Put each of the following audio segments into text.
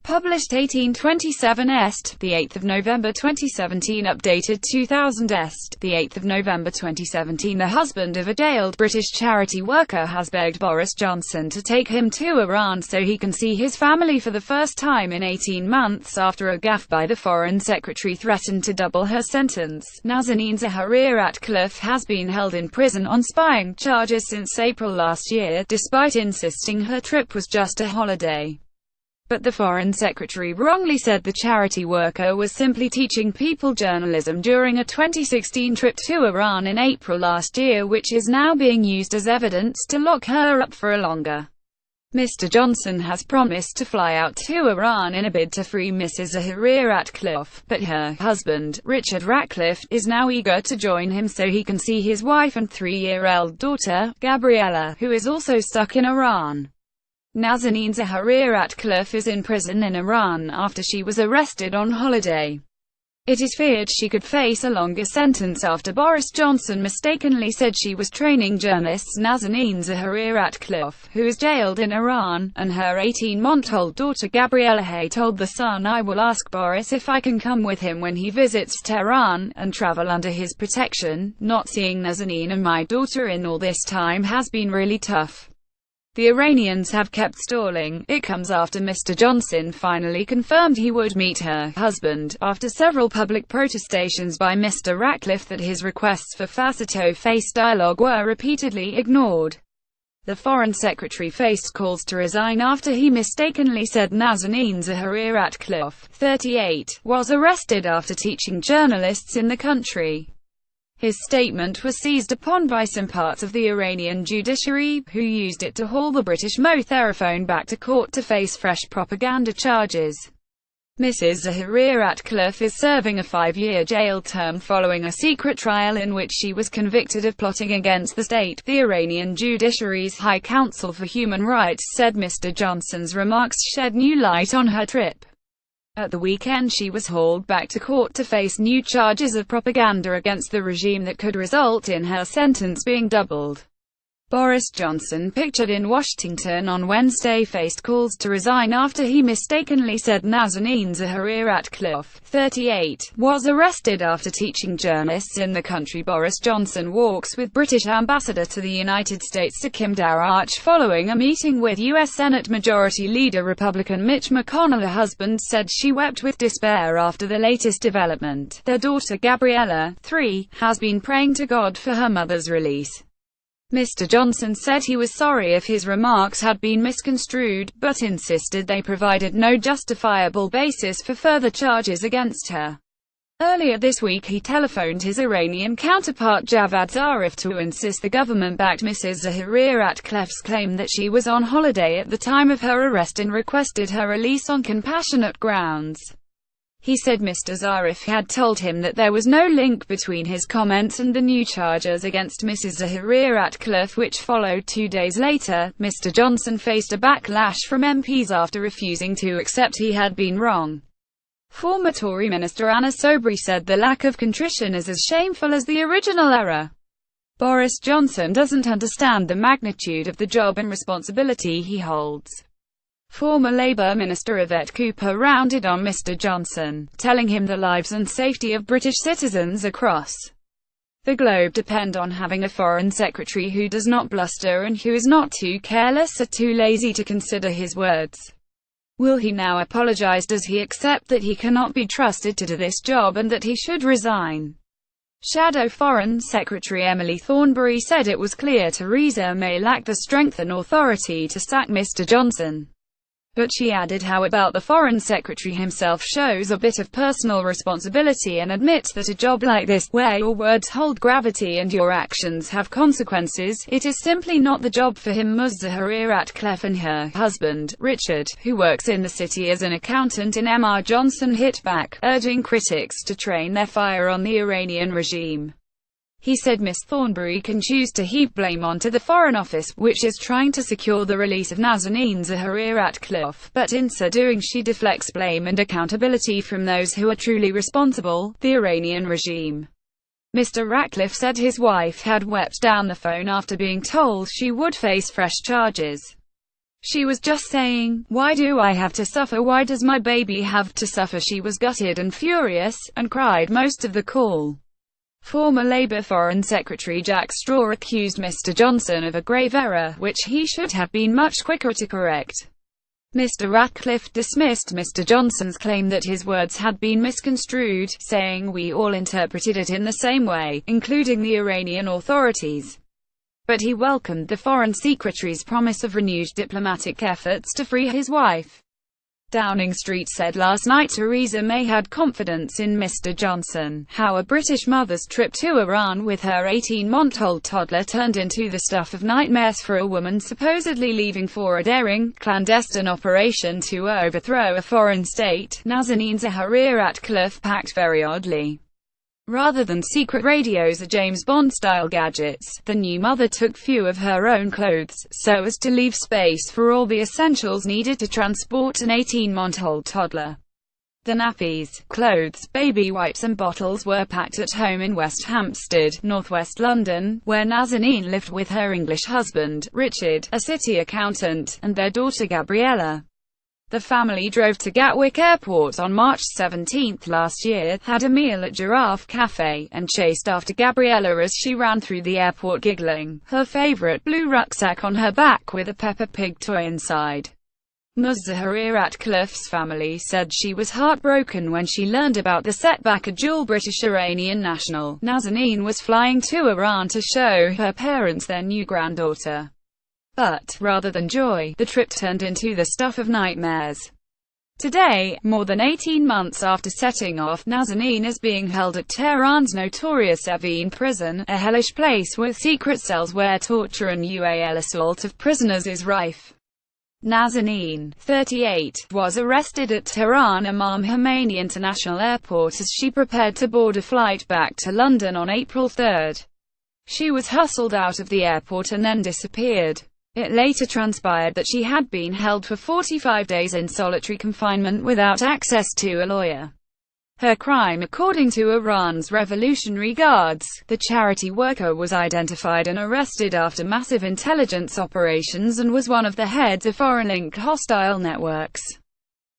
Published 1827 Est, the 8th of November 2017. Updated 2000 Est, the 8th of November 2017. The husband of a jailed British charity worker has begged Boris Johnson to take him to Iran so he can see his family for the first time in 18 months after a gaffe by the Foreign Secretary threatened to double her sentence. Nazanin Zaharia-Ratcliffe has been held in prison on spying charges since April last year, despite insisting her trip was just a holiday. But the Foreign Secretary wrongly said the charity worker was simply teaching people journalism during a 2016 trip to Iran in April last year, which is now being used as evidence to lock her up for a longer. Mr. Johnson has promised to fly out to Iran in a bid to free Mrs. Zaharia-Ratcliffe, but her husband, Richard Ratcliffe, is now eager to join him so he can see his wife and 3-year-old daughter, Gabriella, who is also stuck in Iran. Nazanin Zaharia-Ratcliffe is in prison in Iran after she was arrested on holiday. It is feared she could face a longer sentence after Boris Johnson mistakenly said she was training journalists. Nazanin Zaharia-Ratcliffe, who is jailed in Iran, and her 18-month-old daughter Gabriella told The Sun, "I will ask Boris if I can come with him when he visits Tehran, and travel under his protection. Not seeing Nazanin and my daughter in all this time has been really tough." The Iranians have kept stalling. It comes after Mr. Johnson finally confirmed he would meet her husband, after several public protestations by Mr. Ratcliffe that his requests for face-to-face dialogue were repeatedly ignored. The Foreign Secretary faced calls to resign after he mistakenly said Nazanin Zaharia-Ratcliffe, 38, was arrested after teaching journalists in the country. His statement was seized upon by some parts of the Iranian judiciary, who used it to haul the British Mo-Theraphone back to court to face fresh propaganda charges. Mrs. Zaharia-Ratcliffe is serving a 5-year jail term following a secret trial in which she was convicted of plotting against the state. The Iranian judiciary's High Council for Human Rights said Mr. Johnson's remarks shed new light on her trip. At the weekend she was hauled back to court to face new charges of propaganda against the regime that could result in her sentence being doubled. Boris Johnson, pictured in Washington on Wednesday, faced calls to resign after he mistakenly said Nazanin Zaharia-Ratcliffe, 38, was arrested after teaching journalists in the country. Boris Johnson walks with British Ambassador to the United States Kim Darach following a meeting with U.S. Senate Majority Leader Republican Mitch McConnell. Her husband said she wept with despair after the latest development. Their daughter Gabriella, 3, has been praying to God for her mother's release. Mr. Johnson said he was sorry if his remarks had been misconstrued, but insisted they provided no justifiable basis for further charges against her. Earlier this week he telephoned his Iranian counterpart Javad Zarif to insist the government backed Mrs. Zaharia-Ratcliffe's claim that she was on holiday at the time of her arrest and requested her release on compassionate grounds. He said Mr. Zarif had told him that there was no link between his comments and the new charges against Mrs. Zaharia-Ratcliffe, which followed 2 days later. Mr. Johnson faced a backlash from MPs after refusing to accept he had been wrong. Former Tory Minister Anna Soubry said the lack of contrition is as shameful as the original error. Boris Johnson doesn't understand the magnitude of the job and responsibility he holds. Former Labour Minister Yvette Cooper rounded on Mr. Johnson, telling him the lives and safety of British citizens across the globe depend on having a Foreign Secretary who does not bluster and who is not too careless or too lazy to consider his words. Will he now apologise? Does he accept that he cannot be trusted to do this job and that he should resign? Shadow Foreign Secretary Emily Thornberry said it was clear Theresa May lacked the strength and authority to sack Mr. Johnson. But she added, how about the Foreign Secretary himself shows a bit of personal responsibility and admits that a job like this, where your words hold gravity and your actions have consequences, it is simply not the job for him. Ms. Zaharia-Ratcliffe and her husband, Richard, who works in the city as an accountant in Mr. Johnson, hit back, urging critics to train their fire on the Iranian regime. He said Ms. Thornberry can choose to heap blame onto the Foreign Office, which is trying to secure the release of Nazanin Zaharia-Ratcliffe, but in so doing she deflects blame and accountability from those who are truly responsible, the Iranian regime. Mr. Ratcliffe said his wife had wept down the phone after being told she would face fresh charges. She was just saying, "Why do I have to suffer? Why does my baby have to suffer?" She was gutted and furious, and cried most of the call. Former Labour Foreign Secretary Jack Straw accused Mr Johnson of a grave error, which he should have been much quicker to correct. Mr Ratcliffe dismissed Mr Johnson's claim that his words had been misconstrued, saying, "We all interpreted it in the same way, including the Iranian authorities." But he welcomed the Foreign Secretary's promise of renewed diplomatic efforts to free his wife. Downing Street said last night Theresa May had confidence in Mr Johnson. How a British mother's trip to Iran with her 18-month-old toddler turned into the stuff of nightmares for a woman supposedly leaving for a daring, clandestine operation to overthrow a foreign state, Nazanin Zaharia-Ratcliffe packed very oddly. Rather than secret radios or James Bond-style gadgets, the new mother took few of her own clothes, so as to leave space for all the essentials needed to transport an 18-month-old toddler. The nappies, clothes, baby wipes and bottles were packed at home in West Hampstead, northwest London, where Nazanin lived with her English husband, Richard, a city accountant, and their daughter Gabriella. The family drove to Gatwick Airport on March 17 last year, had a meal at Giraffe Cafe, and chased after Gabriella as she ran through the airport giggling, her favourite blue rucksack on her back with a Peppa Pig toy inside. Ms. Zaharia-Ratcliffe's family said she was heartbroken when she learned about the setback. A dual British-Iranian national, Nazanin was flying to Iran to show her parents their new granddaughter. But, rather than joy, the trip turned into the stuff of nightmares. Today, more than 18 months after setting off, Nazanin is being held at Tehran's notorious Evin prison, a hellish place with secret cells where torture and UAL assault of prisoners is rife. Nazanin, 38, was arrested at Tehran Imam Khomeini International Airport as she prepared to board a flight back to London on April 3. She was hustled out of the airport and then disappeared. It later transpired that she had been held for 45 days in solitary confinement without access to a lawyer. Her crime, according to Iran's Revolutionary Guards, the charity worker was identified and arrested after massive intelligence operations and was one of the heads of foreign-linked hostile networks.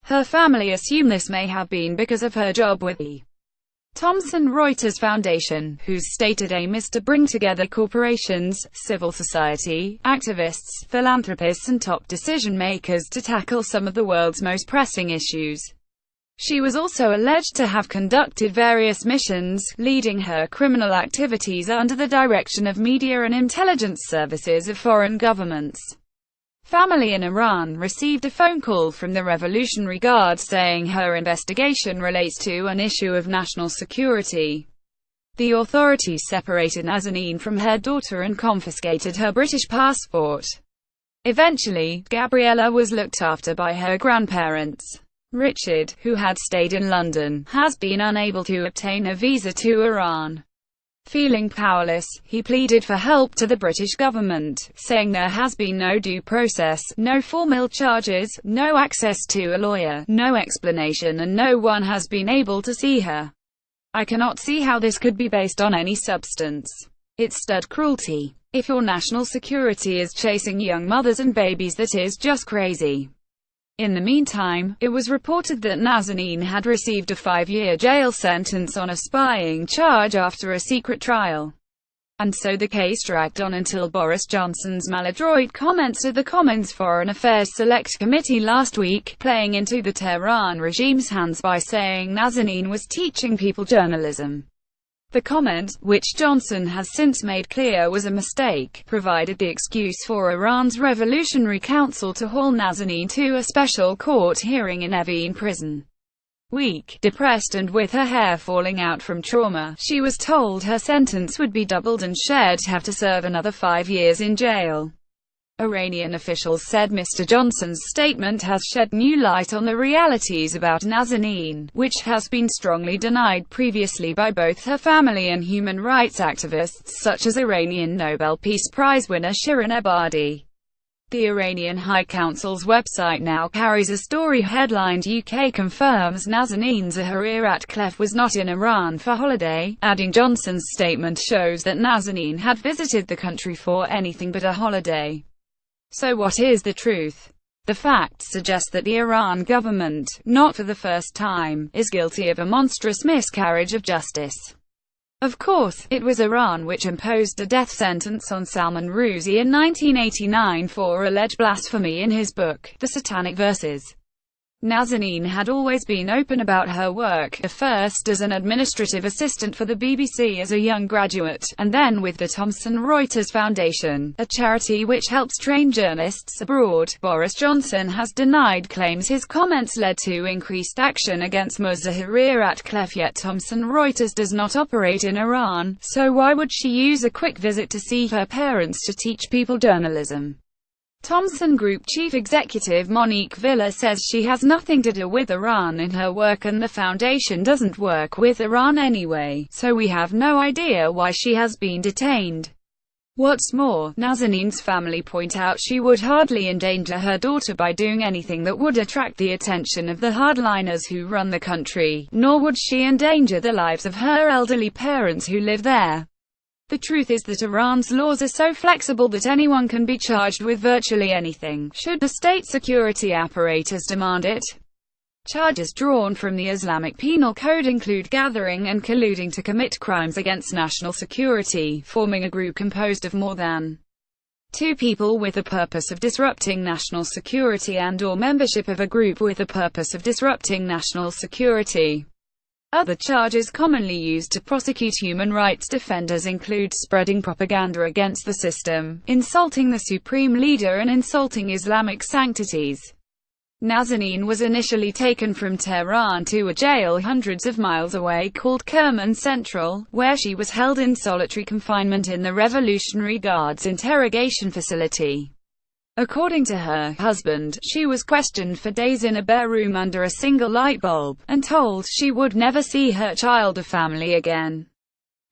Her family assume this may have been because of her job with the Thomson Reuters Foundation, whose stated aim is to bring together corporations, civil society, activists, philanthropists and top decision-makers to tackle some of the world's most pressing issues. She was also alleged to have conducted various missions, leading her criminal activities under the direction of media and intelligence services of foreign governments. Family in Iran received a phone call from the Revolutionary Guard saying her investigation relates to an issue of national security. The authorities separated Nazanin from her daughter and confiscated her British passport. Eventually, Gabriella was looked after by her grandparents. Richard, who had stayed in London, has been unable to obtain a visa to Iran. Feeling powerless, he pleaded for help to the British government, saying there has been no due process, no formal charges, no access to a lawyer, no explanation and no one has been able to see her. I cannot see how this could be based on any substance. It's stud cruelty. If your national security is chasing young mothers and babies, that is just crazy. In the meantime, it was reported that Nazanin had received a 5-year jail sentence on a spying charge after a secret trial. And so the case dragged on until Boris Johnson's maladroit comments to the Commons Foreign Affairs Select Committee last week, playing into the Tehran regime's hands by saying Nazanin was teaching people journalism. The comment, which Johnson has since made clear was a mistake, provided the excuse for Iran's Revolutionary Council to haul Nazanin to a special court hearing in Evin prison. Weak, depressed and with her hair falling out from trauma, she was told her sentence would be doubled and she'd have to serve another 5 years in jail. Iranian officials said Mr. Johnson's statement has shed new light on the realities about Nazanin, which has been strongly denied previously by both her family and human rights activists such as Iranian Nobel Peace Prize winner Shirin Ebadi. The Iranian High Council's website now carries a story headlined "UK confirms Nazanin Zaharia-Ratcliffe was not in Iran for holiday," adding Johnson's statement shows that Nazanin had visited the country for anything but a holiday. So what is the truth? The facts suggest that the Iran government, not for the first time, is guilty of a monstrous miscarriage of justice. Of course, it was Iran which imposed a death sentence on Salman Rushdie in 1989 for alleged blasphemy in his book, The Satanic Verses. Nazanin had always been open about her work, first as an administrative assistant for the BBC as a young graduate, and then with the Thomson Reuters Foundation, a charity which helps train journalists abroad. Boris Johnson has denied claims his comments led to increased action against Muzahir Ratcliffe, yet Thomson Reuters does not operate in Iran, so why would she use a quick visit to see her parents to teach people journalism? Thomson Group chief executive Monique Villa says she has nothing to do with Iran in her work and the foundation doesn't work with Iran anyway, so we have no idea why she has been detained. What's more, Nazanin's family point out she would hardly endanger her daughter by doing anything that would attract the attention of the hardliners who run the country, nor would she endanger the lives of her elderly parents who live there. The truth is that Iran's laws are so flexible that anyone can be charged with virtually anything, should the state security apparatus demand it. Charges drawn from the Islamic Penal Code include gathering and colluding to commit crimes against national security, forming a group composed of more than two people with the purpose of disrupting national security and/or membership of a group with the purpose of disrupting national security. Other charges commonly used to prosecute human rights defenders include spreading propaganda against the system, insulting the supreme leader and insulting Islamic sanctities. Nazanin was initially taken from Tehran to a jail hundreds of miles away called Kerman Central, where she was held in solitary confinement in the Revolutionary Guard's interrogation facility. According to her husband, she was questioned for days in a bare room under a single light bulb, and told she would never see her child or family again.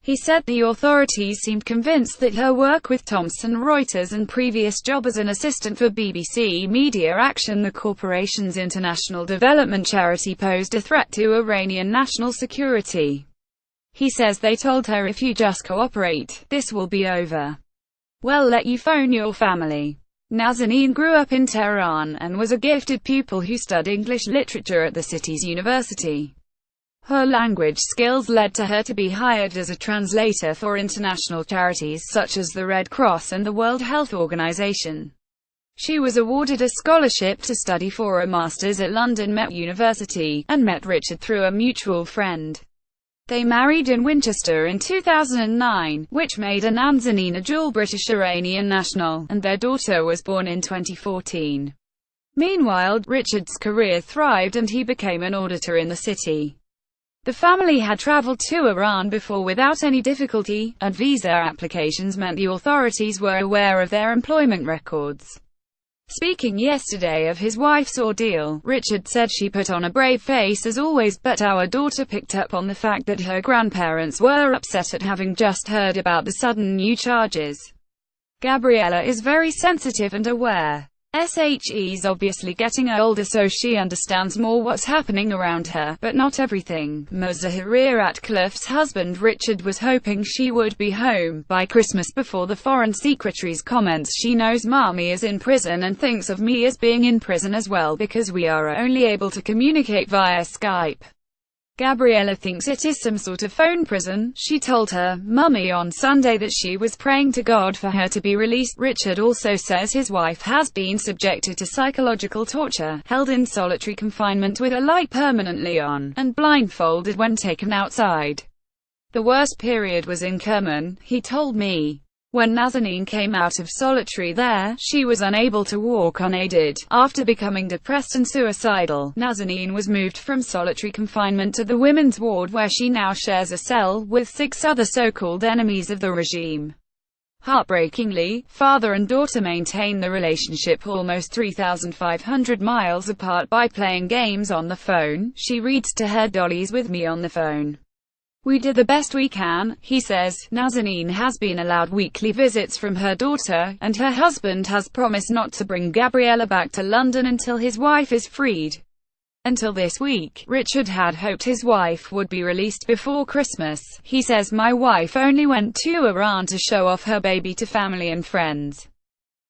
He said the authorities seemed convinced that her work with Thomson Reuters and previous job as an assistant for BBC Media Action, the corporation's international development charity, posed a threat to Iranian national security. He says they told her, if you just cooperate, this will be over. We'll let you phone your family. Nazanin grew up in Tehran, and was a gifted pupil who studied English literature at the city's university. Her language skills led to her to be hired as a translator for international charities such as the Red Cross and the World Health Organization. She was awarded a scholarship to study for a master's at London Met University, and met Richard through a mutual friend. They married in Winchester in 2009, which made Nazanin a dual British-Iranian national, and their daughter was born in 2014. Meanwhile, Richard's career thrived and he became an auditor in the city. The family had traveled to Iran before without any difficulty, and visa applications meant the authorities were aware of their employment records. Speaking yesterday of his wife's ordeal, Richard said she put on a brave face as always, but our daughter picked up on the fact that her grandparents were upset at having just heard about the sudden new charges. Gabriella is very sensitive and aware. She's obviously getting older, so she understands more what's happening around her, but not everything. Muzahir Ratcliffe's husband Richard was hoping she would be home by Christmas before the Foreign Secretary's comments. She knows Mommy is in prison and thinks of me as being in prison as well because we are only able to communicate via Skype. Gabriella thinks it is some sort of phone prison. She told her mummy on Sunday that she was praying to God for her to be released. Richard also says his wife has been subjected to psychological torture, held in solitary confinement with a light permanently on, and blindfolded when taken outside. The worst period was in Kerman, he told me. When Nazanin came out of solitary there, she was unable to walk unaided. After becoming depressed and suicidal, Nazanin was moved from solitary confinement to the women's ward, where she now shares a cell with 6 other so-called enemies of the regime. Heartbreakingly, father and daughter maintain the relationship almost 3,500 miles apart by playing games on the phone. She reads to her dollies with me on the phone. We did the best we can, he says. Nazanin has been allowed weekly visits from her daughter, and her husband has promised not to bring Gabriella back to London until his wife is freed. Until this week, Richard had hoped his wife would be released before Christmas. He says, my wife only went to Iran to show off her baby to family and friends.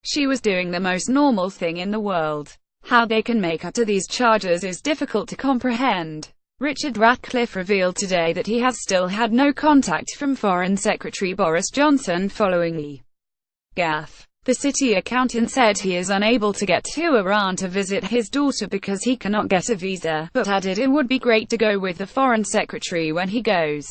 She was doing the most normal thing in the world. How they can make up to these charges is difficult to comprehend. Richard Ratcliffe revealed today that he has still had no contact from Foreign Secretary Boris Johnson following the gaffe. The city accountant said he is unable to get to Iran to visit his daughter because he cannot get a visa, but added it would be great to go with the Foreign Secretary when he goes.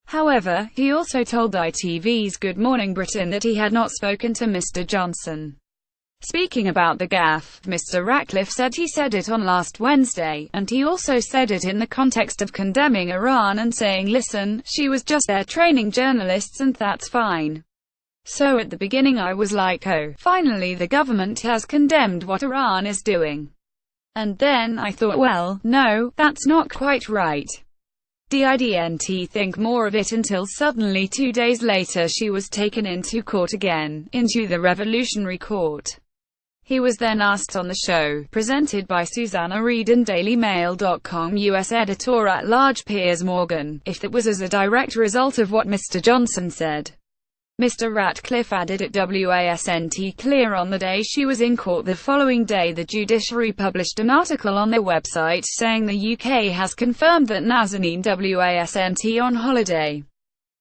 However, he also told ITV's Good Morning Britain that he had not spoken to Mr. Johnson. Speaking about the gaffe, Mr. Ratcliffe said he said it on last Wednesday, and he also said it in the context of condemning Iran and saying, listen, she was just there training journalists and that's fine. So at the beginning I was like, oh, finally the government has condemned what Iran is doing. And then I thought, well, no, that's not quite right. Didn't think more of it until suddenly 2 days later she was taken into court again, into the Revolutionary Court. He was then asked on the show, presented by Susanna Reid and DailyMail.com US editor-at-large Piers Morgan, if that was as a direct result of what Mr. Johnson said. Mr. Ratcliffe added it wasn't clear on the day she was in court. The following day the judiciary published an article on their website saying the UK has confirmed that Nazanin wasn't on holiday.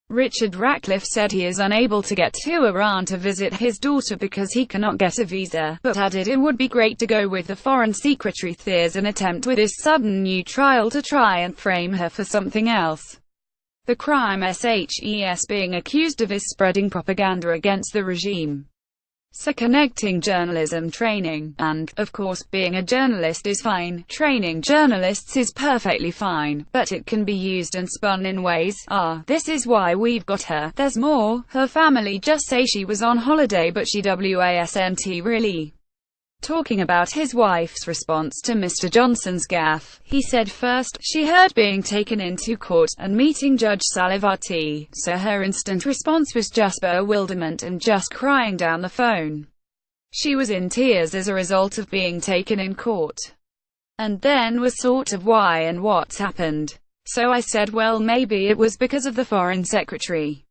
Richard Ratcliffe said he is unable to get to Iran to visit his daughter because he cannot get a visa, but added it would be great to go with the Foreign Secretary. There's an attempt with this sudden new trial to try and frame her for something else. The crime SHES being accused of is spreading propaganda against the regime. So connecting journalism training, and, of course, being a journalist is fine, training journalists is perfectly fine, but it can be used and spun in ways, this is why we've got her, there's more, her family just say she was on holiday but she wasn't really. Talking about his wife's response to Mr. Johnson's gaffe, he said first, she heard being taken into court, and meeting Judge Salavati, so her instant response was just bewilderment and just crying down the phone. She was in tears as a result of being taken in court. And then was sort of why and what's happened. So I said well maybe it was because of the Foreign Secretary.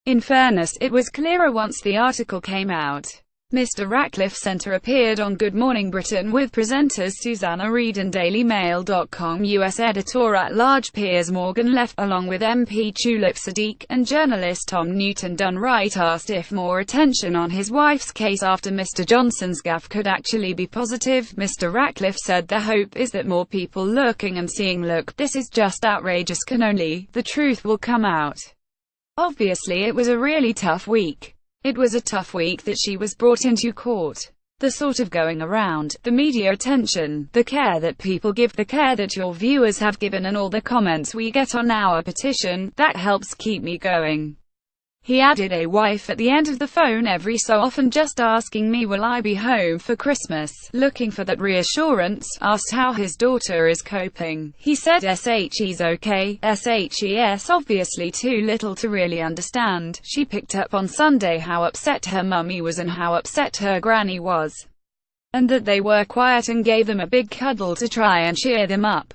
In fairness, it was clearer once the article came out. Mr. Ratcliffe Centre appeared on Good Morning Britain with presenters Susanna Reid and DailyMail.com US editor-at-large Piers Morgan left, along with MP Tulip Siddiq, and journalist Tom Newton Dunn. Wright asked if more attention on his wife's case after Mr. Johnson's gaffe could actually be positive. Mr. Ratcliffe said the hope is that more people looking and seeing, look, this is just outrageous, can only, the truth will come out. Obviously it was a really tough week. It was a tough week that she was brought into court. The sort of going around, the media attention, the care that people give, the care that your viewers have given, and all the comments we get on our petition, that helps keep me going. He added a wife at the end of the phone every so often just asking me will I be home for Christmas, looking for that reassurance, asked how his daughter is coping. He said she's okay, SHES obviously too little to really understand. She picked up on Sunday how upset her mummy was and how upset her granny was. And that they were quiet and gave them a big cuddle to try and cheer them up.